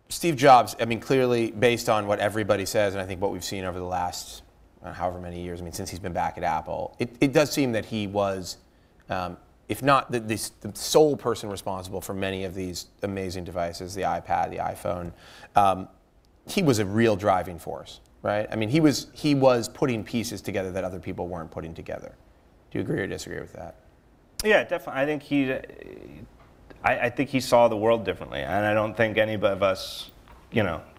Steve Jobs, I mean, clearly based on what everybody says, and I think what we've seen over the last however many years, I mean, since he's been back at Apple, it does seem that he was, if not the sole person responsible for many of these amazing devices, the iPad, the iPhone, he was a real driving force, right? I mean, he was putting pieces together that other people weren't putting together. Do you agree or disagree with that? Yeah, definitely. I think he saw the world differently, and I don't think any of us,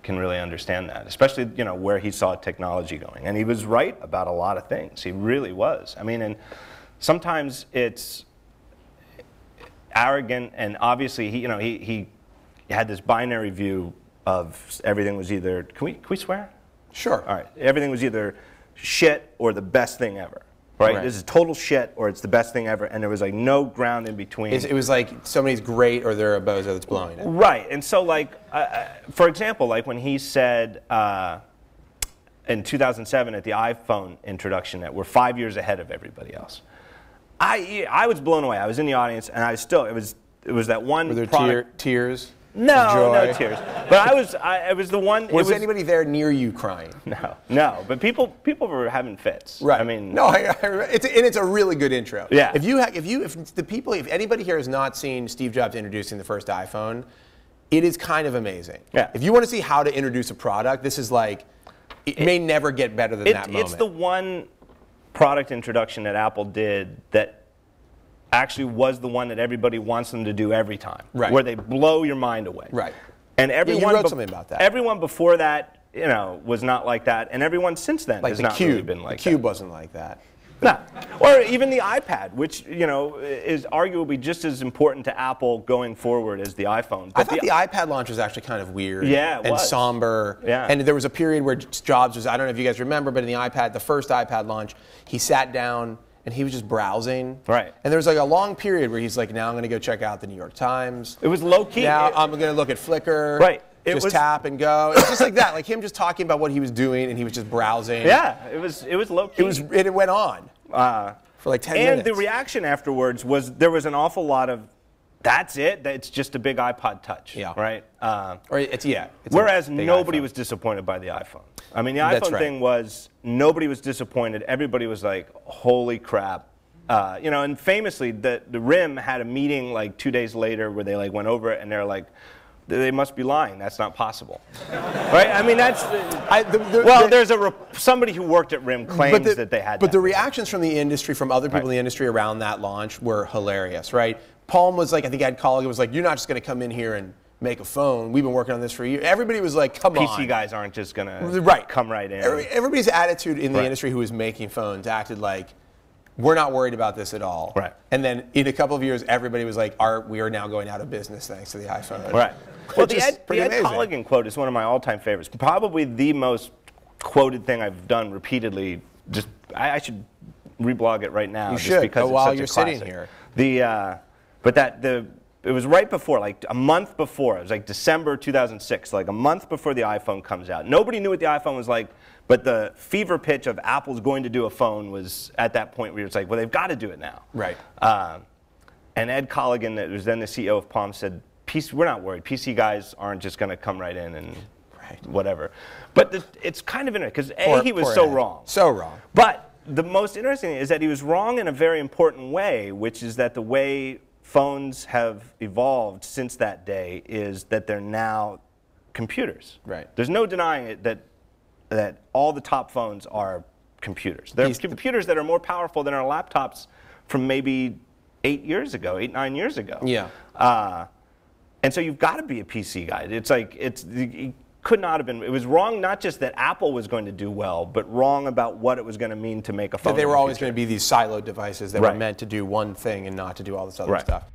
can really understand that, especially, where he saw technology going. And he was right about a lot of things. He really was. I mean, and sometimes it's arrogant, and obviously, he had this binary view of everything was either, can we swear? Sure. All right. Everything was either shit or the best thing ever. Right? This is total shit, or it's the best thing ever, and there was like no ground in between. It was like somebody's great, or they're a bozo that's blowing it. Right, and so like, for example, like when he said in 2007 at the iPhone introduction that we're 5 years ahead of everybody else, I was blown away. I was in the audience, and it was that one. Were there tears? No tears. But it was the one. Was anybody there near you crying? No. But people were having fits. Right. I mean, no. It's a really good intro. Yeah. If anybody here has not seen Steve Jobs introducing the first iPhone, it is kind of amazing. Yeah. If you want to see how to introduce a product, this is like it may never get better than that moment. It's the one product introduction that Apple did that actually was the one that everybody wants them to do every time, right? Where they blow your mind away, right? And everyone you wrote something about that. Everyone before that, was not like that, and everyone since then has not really been like that. The Cube wasn't like that. No, or even the iPad, which is arguably just as important to Apple going forward as the iPhone. But I thought the iPad launch was actually kind of weird, and somber. Yeah. And there was a period where Jobs was, I don't know if you guys remember, but in the first iPad launch, he sat down and he was just browsing. Right. And there was like a long period where he's like, now I'm going to go check out the New York Times. It was low key. Now I'm going to look at Flickr. Right. Just tap and go. It's just like that, like him just talking about what he was doing, and he was just browsing. Yeah, it was low key. It went on for like 10 minutes. And the reaction afterwards was there was an awful lot of, that's it. It's just a big iPod Touch. Yeah. Right. Whereas nobody was disappointed by the iPhone. I mean, the iPhone thing was nobody was disappointed. Everybody was like, holy crap. And famously, the RIM had a meeting like 2 days later where they like went over it, and they're like, they must be lying. That's not possible, right? I mean, that's somebody who worked at RIM claims that they had. But the reactions from the industry, from other people in the industry around that launch, were hilarious, right? Palm was like, I think Ed Colligan was like, "You're not just going to come in here and make a phone. We've been working on this for a year." Everybody was like, "Come on." PC guys aren't just going to come right in. Everybody's attitude in the industry who was making phones acted like, we're not worried about this at all. Right. And then in a couple of years, everybody was like, we are now going out of business thanks to the iPhone. Right. Well, the Ed amazing. Colligan quote is one of my all-time favorites. Probably the most quoted thing I've done repeatedly. I should reblog it right now. You should. Because while it's you're such a sitting here. It was right before, like a month before. It was like December 2006, like a month before the iPhone comes out. Nobody knew what the iPhone was like, but the fever pitch of Apple's going to do a phone was at that point where it's like, well, they've got to do it now. Right. And Ed Colligan, that was then the CEO of Palm, said, we're not worried. PC guys aren't just going to come right in and whatever. But it's kind of interesting because he was so wrong. So wrong. But the most interesting thing is that he was wrong in a very important way, which is that the way phones have evolved since that day is that they're now computers. Right. There's no denying it that all the top phones are computers. They're computers that are more powerful than our laptops from maybe 8, 9 years ago. Yeah. And so you've got to be a PC guy. It's like it could not have been. It was wrong not just that Apple was going to do well, but wrong about what it was going to mean to make a phone. That they were always going to be these siloed devices that were meant to do one thing and not to do all this other stuff.